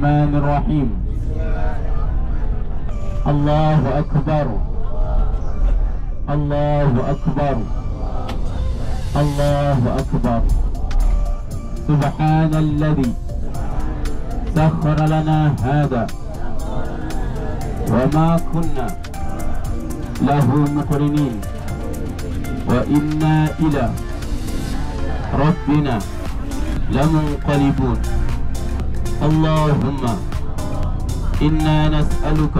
الرحمن الرحيم. الله أكبر الله أكبر الله أكبر. سبحان الذي سخر لنا هذا وما كنا له مقرنين وإنا إلى ربنا لمنقلبون. اللهم إنا نسألك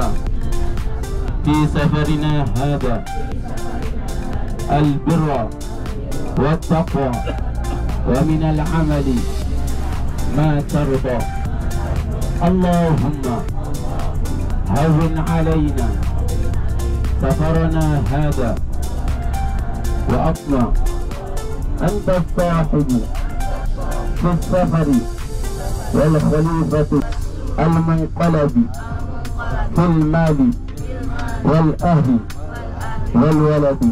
في سفرنا هذا البر والتقوى ومن العمل ما ترضى. اللهم هون علينا سفرنا هذا وأطمع أنت الصاحب في السفر والخليفة المنقلب في المال والأهل والولد.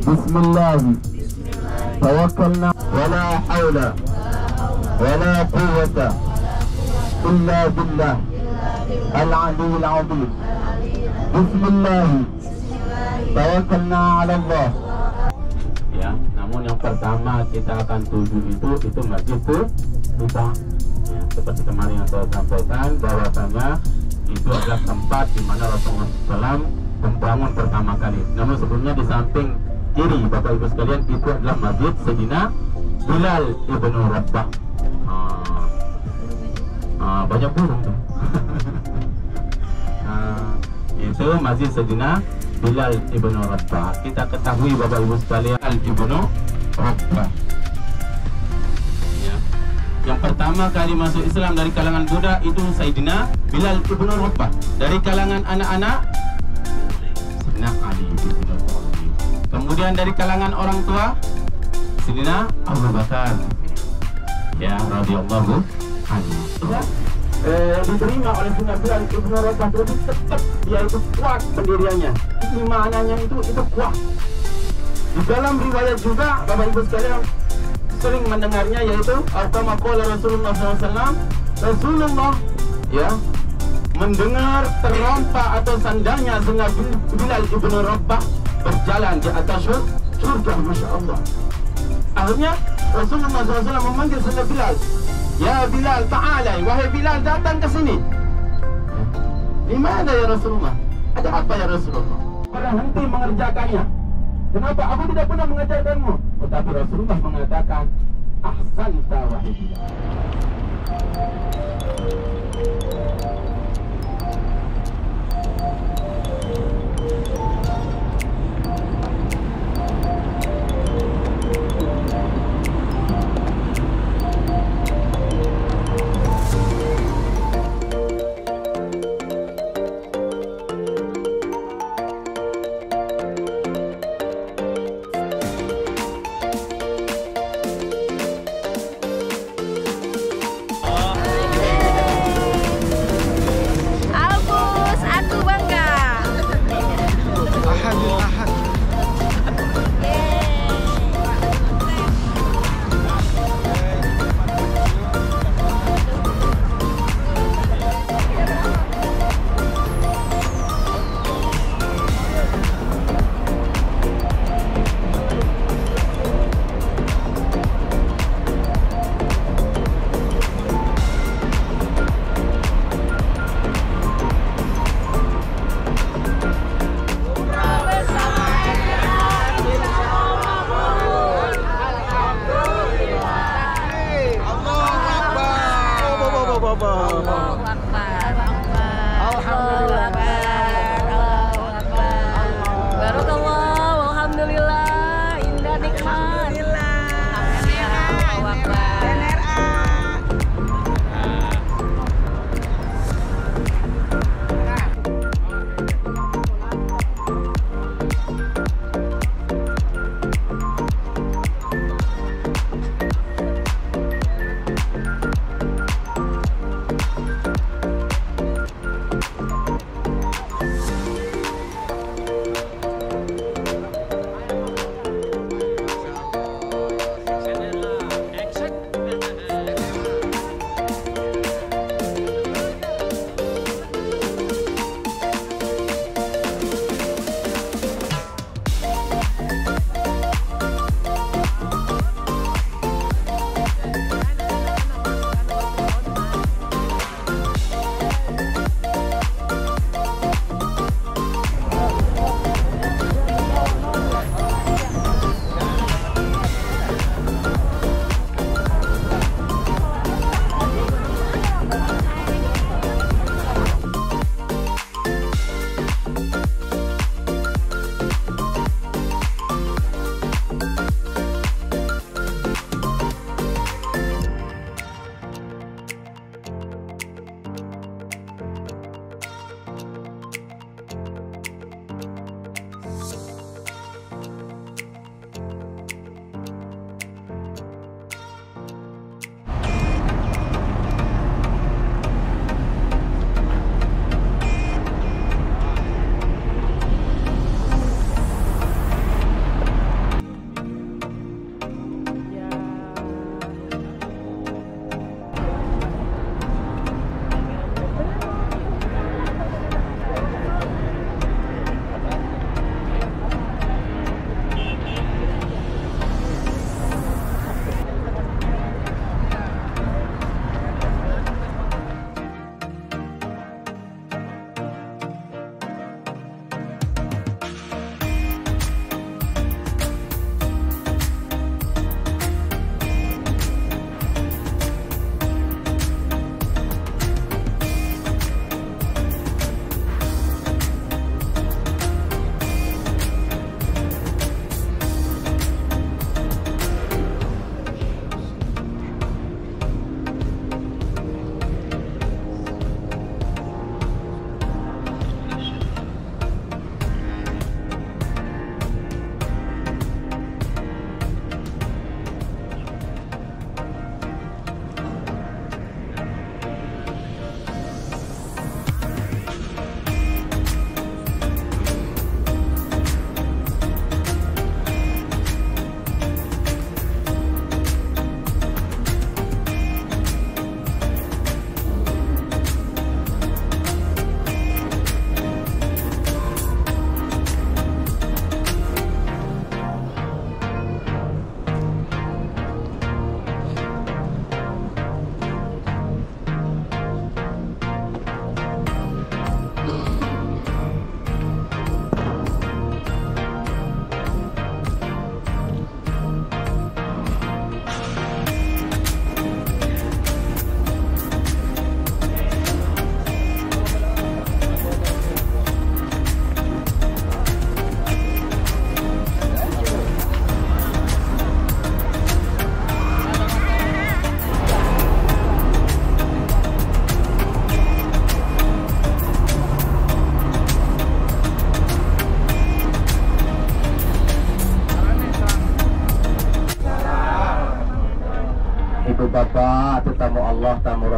بسم الله توكلنا ولا حول ولا قوة إلا بالله العلي العظيم. بسم الله توكلنا على الله. Ya, namun yang pertama kita akan tuju itu masjid Kuba. Ya, seperti kemarin yang saya sampaikan bahwasanya itu adalah tempat di mana Rasulullah SAW membangun pertama kali. Namun sebelumnya di samping kiri Bapak Ibu sekalian itu adalah masjid Sayyidina Bilal ibnu Rabah. Banyak burung tuh. Itu masjid Sayyidina Bilal ibnu Rabah. Kita ketahui Bapak Ibu sekalian ibnu Rabah. Ya. Yang pertama kali masuk Islam dari kalangan Buddha itu Sayyidina Bilal ibnu Rabah. Dari kalangan anak-anak Sayyidina Ali ibnu Abi. Kemudian dari kalangan orang tua Sayyidina Abu Bakar. Ya, radhiyallahu anhu. Diterima oleh Sayyidina Bilal ibnu Rabah, tapi tetap dia itu kuat pendiriannya. Imanannya itu kuat. Di dalam riwayat juga Bapak Ibu sekalian sering mendengarnya, yaitu kama qala Rasulullah SAW. Rasulullah ya mendengar terompak atau sandalnya Sayyidina Bilal ibnu Rabah berjalan di atas surga, Masya Allah. Akhirnya Rasulullah SAW memanggil Sayyidina Bilal, ya Bilal, ta'ala, wahai Bilal, datang ke sini. Di mana ya Rasulullah? Ada apa ya Rasulullah? Pada henti mengerjakannya. Kenapa? Aku tidak pernah mengajarkanmu. Tetapi Rasulullah mengatakan, ahsanta wahai Bilal.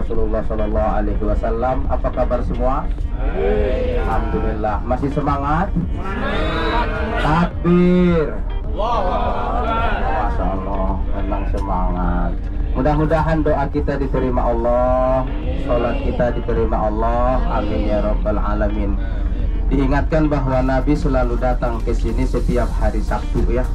Rasulullah Shallallahu Alaihi Wasallam. Apa kabar semua? Alhamdulillah. Masih semangat? Takbir. Masya Allah, memang semangat. Mudah-mudahan doa kita diterima Allah, sholat kita diterima Allah. Amin ya Rabbal Alamin. Diingatkan bahwa Nabi selalu datang ke sini setiap hari Sabtu ya.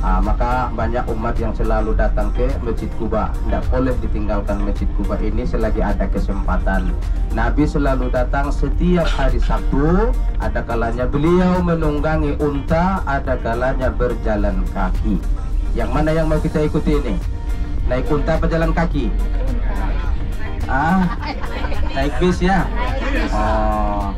Maka banyak umat yang selalu datang ke Masjid Quba. Tidak boleh ditinggalkan Masjid Quba ini selagi ada kesempatan. Nabi selalu datang setiap hari Sabtu. Ada kalanya beliau menunggangi unta, ada kalanya berjalan kaki. Yang mana yang mau kita ikuti ini? Naik unta apa jalan kaki? Naik bis ya? Oh.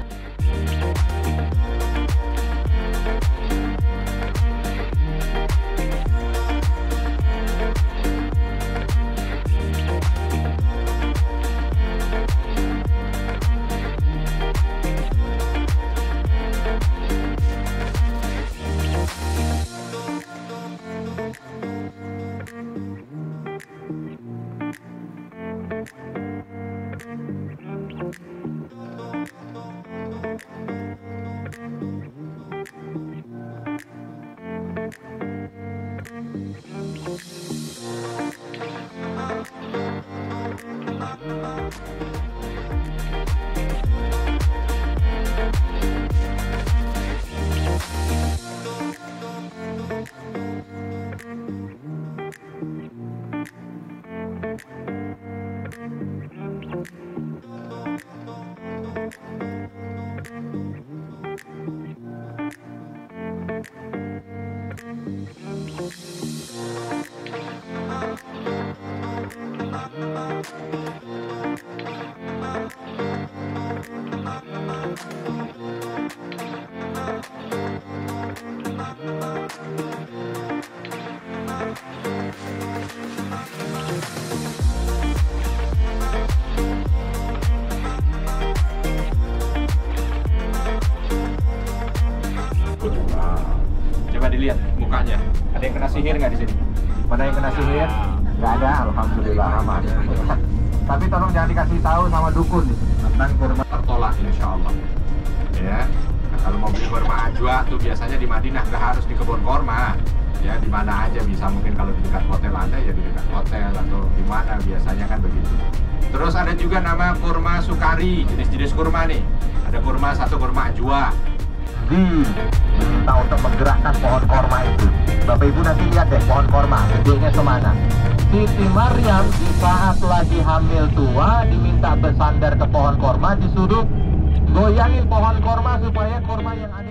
Coba dilihat mukanya. Ada yang kena sihir nggak di sini? Mana yang kena sihir? Nggak ada, alhamdulillah aman. Tapi tolong jangan dikasih tahu sama dukun tentang kurma tertolak, insya Allah. Ya. Nah, kalau mau beli kurma ajwa tuh biasanya di Madinah, nggak harus di kebun kurma. Ya, di mana aja bisa, mungkin kalau di dekat hotel Anda ya di dekat hotel atau di mana biasanya kan begitu. Terus ada juga nama kurma sukari, jenis-jenis kurma nih. Ada kurma satu, kurma ajwa. Diminta untuk menggerakkan pohon korma itu. Bapak Ibu nanti lihat deh pohon korma gedenya semana. Siti Maryam di saat lagi hamil tua diminta bersandar ke pohon korma, disuruh goyangin pohon korma supaya korma yang ada.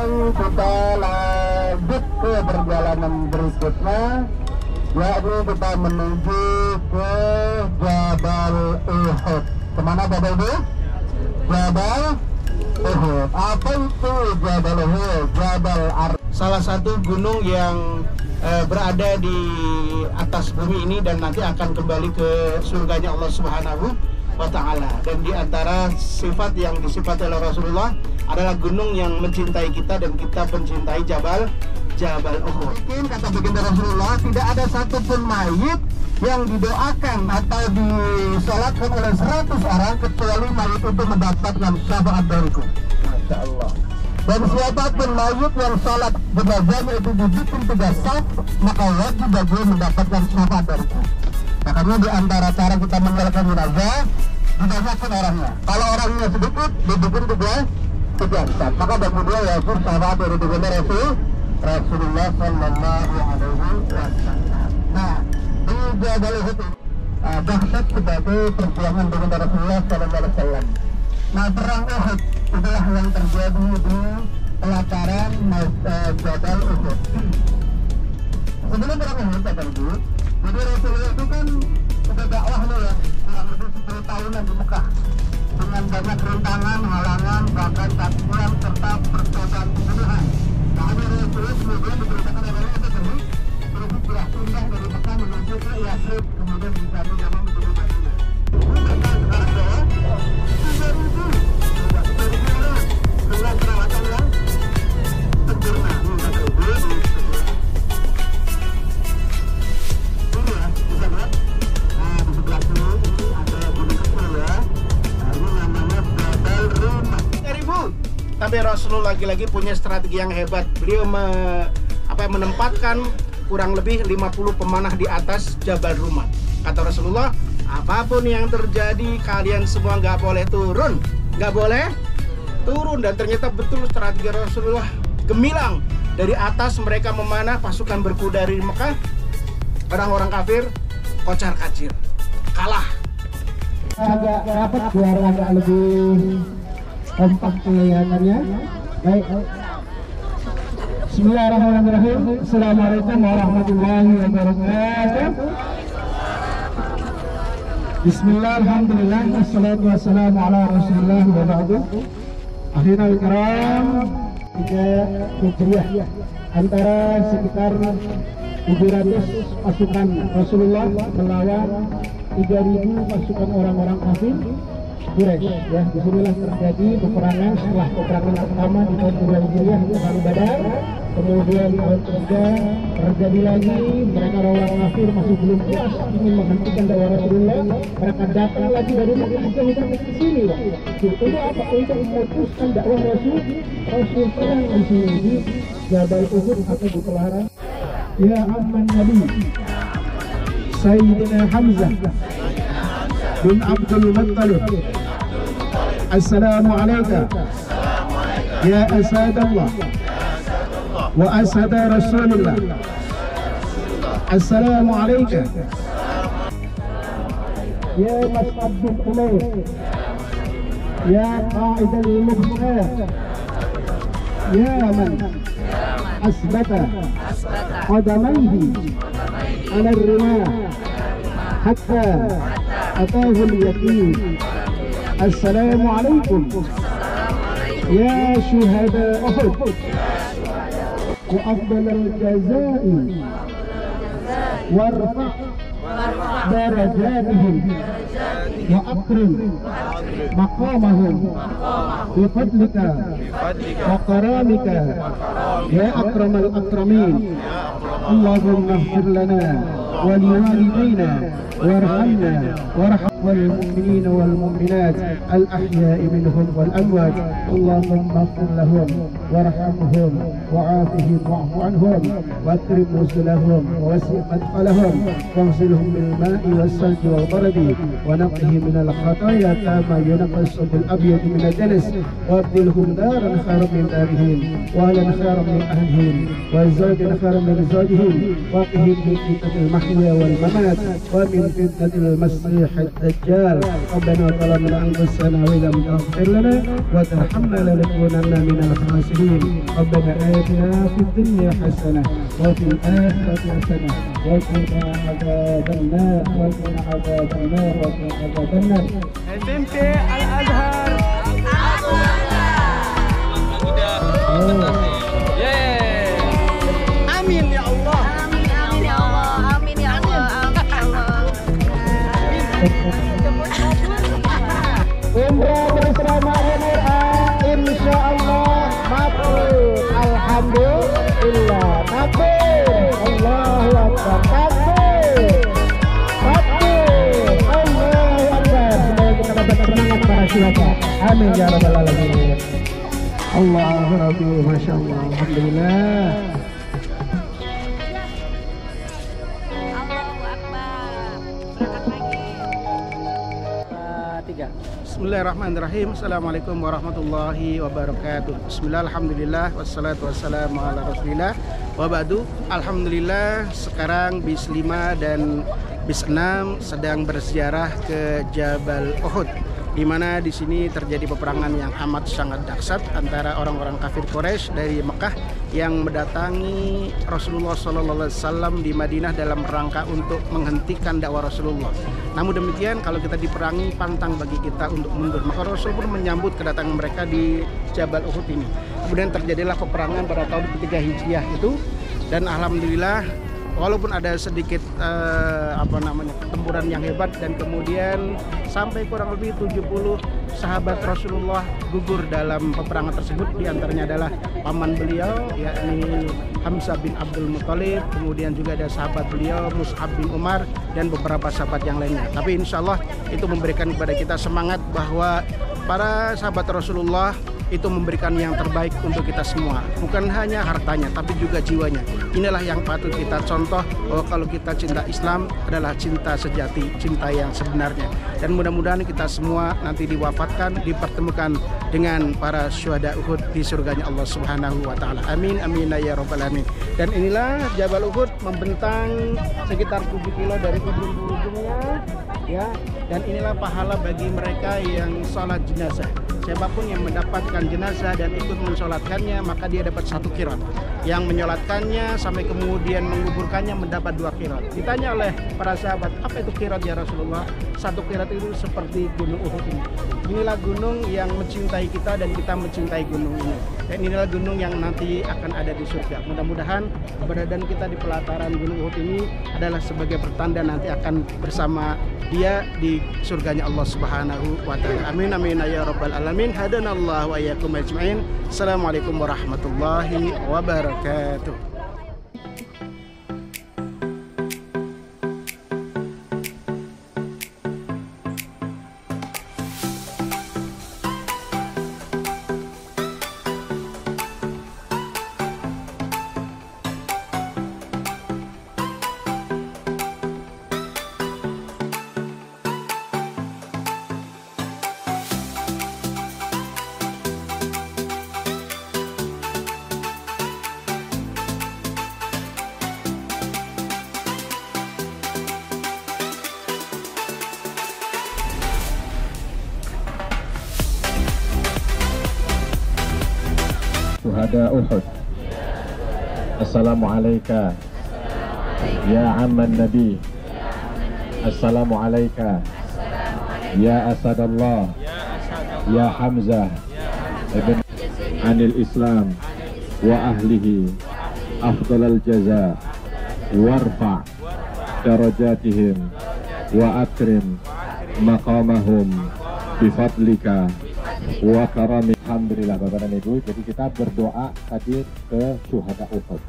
sekarang kita lanjut ke perjalanan berikutnya, yakni kita menuju ke Jabal Uhud. Kemana Bapak Ibu? Jabal Uhud. Apa itu Jabal Uhud? Jabal salah satu gunung yang berada di atas bumi ini dan nanti akan kembali ke surganya Allah Subhanahu wa Ta'ala. Dan di antara sifat yang disifati oleh Rasulullah adalah gunung yang mencintai kita dan kita mencintai Jabal Uhud. Mungkin kata baginda Rasulullah, tidak ada satupun mayit yang didoakan atau disolatkan oleh 100 orang kecuali mayit itu mendapatkan syafaat dariku. Masya Allah. Dan siapapun mayit yang sholat jenazahnya itu dibikin 3 saf, maka wajib bagi mendapatkan syafaat dariku. Makanya di antara cara kita menjalankan jenazah, dibanyakkan orangnya. Kalau orangnya sedikit, dibikin 3 saf. Maka bagi dia wajib syafaat dari baginda Rasulullah Sallallahu Alaihi Wasallam. Nah, di Jabal Uhud dahsyat sebagai perjuangan baginda Rasulullah Sallallahu Alaihi Wasallam. Nah, perang Uhud itulah yang terjadi di pelataran Jabal Uhud. Sebelum perang Uhud, Bapak Ibu, jadi Rasulullah itu kan sudah dakwah ya, kurang lebih 10 tahunan di Mekah dengan banyak rintangan, halangan, bahkan takburan serta percobaan pembunuhan. Nah, Rasulullah kemudian diberitakan oleh Allah tadi berhijrah pindah dari Mekah menuju ke Yathrib, kemudian diganti nama menjadi Madinah. Dengan perawatan yang sempurna. Ini ya, bisa lihat. Nah, di sebelah sini ini ada gunung kecil ya. Nah, ini namanya Jabal Rumah. Tapi Rasulullah lagi-lagi punya strategi yang hebat. Beliau menempatkan kurang lebih 50 pemanah di atas Jabal Rumah. Kata Rasulullah, apapun yang terjadi, kalian semua nggak boleh turun. Nggak boleh turun. Dan ternyata betul strategi Rasulullah gemilang. Dari atas mereka memanah pasukan berkuda dari Mekah. Orang-orang kafir kocar kacir, kalah. Agak rapat biar agak lebih kompak kelihatannya. Baik. Bismillahirrahmanirrahim. Assalamualaikum warahmatullahi wabarakatuh. Bismillah, alhamdulillah, wassalatu wassalamu ala rasulillah wa ba'du. Akhirnya al-kiram, 3 Hijriah, antara sekitar 700 pasukan Rasulullah melawan 3.000 pasukan orang-orang kafir Quraisy. Ya, disinilah terjadi peperangan setelah peperangan pertama di tahun 2 Hijriah itu Perang Badar. Kemudian tahun ketiga terjadi lagi, mereka orang kafir masih belum puas ingin menghentikan dakwah Rasulullah. Mereka datang lagi dari Mekah ke sini. Itu apa? Untuk memutuskan dakwah Rasul perang di sini di Jabal Uhud atau di pelataran. Ya Amman Nabi Sayyidina Hamzah bin Abdul Muttalib, Assalamualaikum ya Asadallah wa Asada Rasulullah. Assalamualaikum ya Mas'ad bin Umair, ya Qa'id al-Mukhtar, ya man asbata qadamayhi ala ar-rimah hatta atahu al-yaqin. Assalamualaikum ya syuhada Uhud wa afdal al-jazaa'i warfa' darajatihim wa akrim maqamahum bifadlika wa karamika ya akramal akramin. Allahumma ighfir lana wa liwalidayna warhamna warham والمؤمنين والمؤمنات الأحياء منهم والأموات. اللهم اغفر لهم وارحمهم وعافهم واعف عنهم واكرم نزلهم ووسع مدخلهم واغسلهم بالماء والثلج والبرد ونقهم من الخطايا كما ينقى الثوب الأبيض من الدنس وابدلهم دارا خيرا من دارهم وأهلا خيرا من أهلهم وزوجا خيرا من زوجهم وقهم من فتنة المحيا والممات ومن فتنة المسيح الدجال الدجال ربنا ظلمنا أنفسنا وإن لم تغفر لنا وترحمنا لنكونن من الخاسرين ربنا آتنا في الدنيا حسنة وفي الآخرة حسنة وقنا عذاب النار وقنا عذاب النار وقنا عذاب النار. SMP Al-Azhar. Amin ya Allah. Amin ya Allah. Amin ya Allah. Amin ya Allah. Umrah bersama MRA insya Allah makbul. Alhamdulillah makbul. Allahu Akbar makbul. Makbul. Allahu Akbar. Semoga kita dapat semangat para syuhada. Amin ya rabbal alamin. Allahu Rabbi, masya Allah, alhamdulillah. Allahu Akbar. Berangkat lagi. Bismillahirrahmanirrahim. Assalamualaikum warahmatullahi wabarakatuh. Bismillah, alhamdulillah, wassalatu wassalamu ala rasulillah. Wabadu, alhamdulillah. Sekarang bis 5 dan bis 6 sedang berziarah ke Jabal Uhud, di mana di sini terjadi peperangan yang amat sangat dahsyat antara orang-orang kafir Quraisy dari Mekah yang mendatangi Rasulullah SAW di Madinah dalam rangka untuk menghentikan dakwah Rasulullah. Namun demikian, kalau kita diperangi, pantang bagi kita untuk mundur. Maka Rasul pun menyambut kedatangan mereka di Jabal Uhud ini. Kemudian terjadilah peperangan pada tahun ketiga Hijriah itu, dan alhamdulillah walaupun ada sedikit pertempuran yang hebat, dan kemudian sampai kurang lebih 70 sahabat Rasulullah gugur dalam peperangan tersebut. Di antaranya adalah paman beliau, yakni Hamzah bin Abdul Muthalib, kemudian juga ada sahabat beliau Mus'ab bin Umar, dan beberapa sahabat yang lainnya. Tapi insya Allah itu memberikan kepada kita semangat bahwa para sahabat Rasulullah itu memberikan yang terbaik untuk kita semua, bukan hanya hartanya tapi juga jiwanya. Inilah yang patut kita contoh, bahwa kalau kita cinta Islam adalah cinta sejati, cinta yang sebenarnya. Dan mudah-mudahan kita semua nanti diwafatkan, dipertemukan dengan para syuhada Uhud di surganya Allah Subhanahu wa taala. Amin amin ya rabbal alamin. Dan inilah Jabal Uhud membentang sekitar 7 kilo dari ujung ke ujungnya, ya. Dan inilah pahala bagi mereka yang sholat jenazah. Siapapun yang mendapatkan jenazah dan ikut mensolatkannya, maka dia dapat 1 qirat. Yang menyolatkannya sampai kemudian menguburkannya mendapat 2 qirat. Ditanya oleh para sahabat, apa itu qirat ya Rasulullah? 1 qirat itu seperti gunung Uhud ini. Inilah gunung yang mencintai kita dan kita mencintai gunung ini. Dan inilah gunung yang nanti akan ada di surga. Mudah-mudahan keberadaan kita di pelataran gunung Uhud ini adalah sebagai pertanda nanti akan bersama dia di surganya Allah Subhanahu wa taala. Amin amin ya rabbal alamin. Hadanallahu wa iyyakum ajmain. Assalamualaikum warahmatullahi wabarakatuh. Syuhada Uhud, Assalamualaikum ya amman Nabi, Assalamualaikum ya Asadallah, ya Hamzah ibn anil Islam wa ahlihi afdalal jaza warfa' darajatihim wa akrim maqamahum bifadlika wa karami. Alhamdulillah Bapak dan Ibu, jadi kita berdoa tadi ke syuhada Uhud.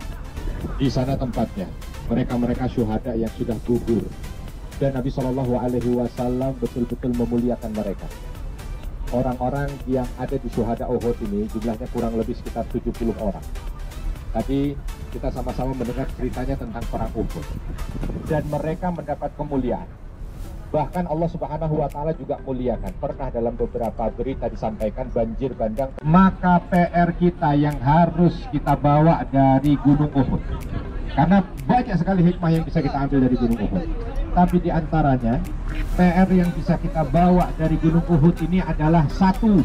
Di sana tempatnya, mereka-mereka syuhada yang sudah gugur, dan Nabi SAW betul-betul memuliakan mereka. Orang-orang yang ada di syuhada Uhud ini jumlahnya kurang lebih sekitar 70 orang. Tadi kita sama-sama mendengar ceritanya tentang perang Uhud, dan mereka mendapat kemuliaan. Bahkan Allah Subhanahu wa taala juga muliakan. Pernah dalam beberapa berita disampaikan banjir bandang. Maka PR kita yang harus kita bawa dari Gunung Uhud Karena banyak sekali hikmah yang bisa kita ambil dari Gunung Uhud. Tapi di antaranya PR yang bisa kita bawa dari Gunung Uhud ini adalah satu,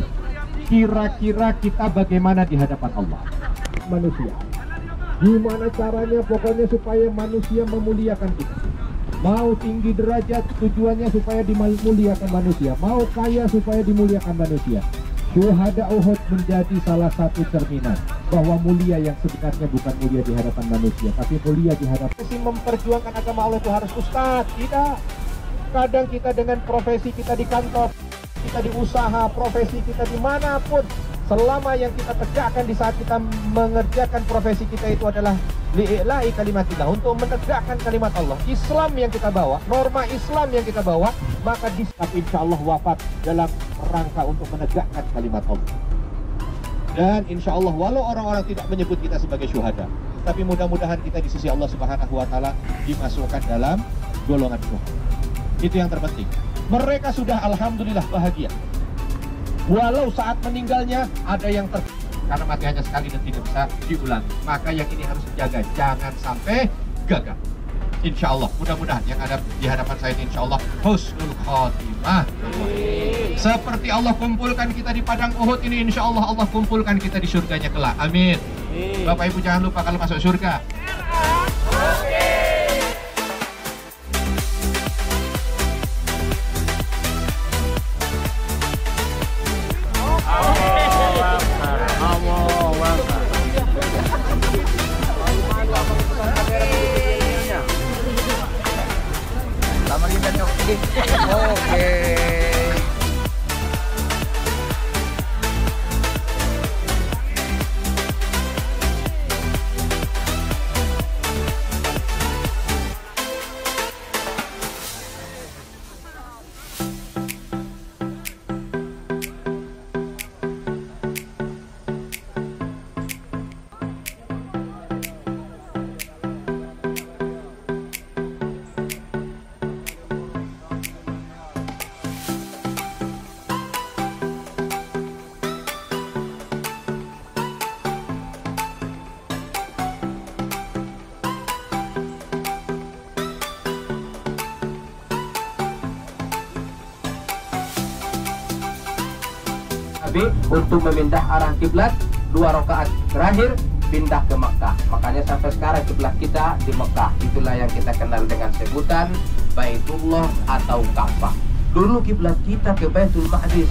kira-kira kita bagaimana di hadapan Allah. Manusia, gimana caranya pokoknya supaya manusia memuliakan kita. Mau tinggi derajat, tujuannya supaya dimuliakan manusia. Mau kaya supaya dimuliakan manusia. Syuhada Uhud menjadi salah satu cerminan bahwa mulia yang sebenarnya bukan mulia di hadapan manusia, tapi mulia di hadapan. Memperjuangkan agama Allah itu harus ustadz, tidak. Kadang kita dengan profesi kita di kantor, kita di usaha, profesi kita dimanapun, selama yang kita tegakkan di saat kita mengerjakan profesi kita itu adalah li'ila'i kalimatillah, untuk menegakkan kalimat Allah, Islam yang kita bawa, norma Islam yang kita bawa, maka insya Allah wafat dalam rangka untuk menegakkan kalimat Allah. Dan insya Allah walau orang-orang tidak menyebut kita sebagai syuhada, tapi mudah-mudahan kita di sisi Allah Subhanahu wa Ta'ala dimasukkan dalam golongan syuhada. Itu yang terpenting. Mereka sudah alhamdulillah bahagia. Walau saat meninggalnya ada yang karena mati hanya sekali dan tidak bisa diulang. Maka yang ini harus dijaga, jangan sampai gagal. Insya Allah, mudah-mudahan yang ada di hadapan saya ini insya Allah husnul khotimah. Seperti Allah kumpulkan kita di padang Uhud ini, insya Allah Allah kumpulkan kita di surganya kelak. Amin. Bapak Ibu jangan lupa kalau masuk surga. Untuk memindah arah kiblat 2 rakaat terakhir pindah ke Mekah. Makanya sampai sekarang kiblat kita di Mekah. Itulah yang kita kenal dengan sebutan Baitullah atau Ka'bah. Dulu kiblat kita ke Baitul Maqdis.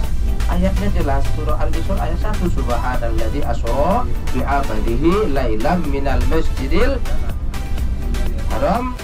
Ayatnya jelas, surah Al-Isra ayat 1, Subhanalladzi asra bi'abadihi lailam minal masjidil haram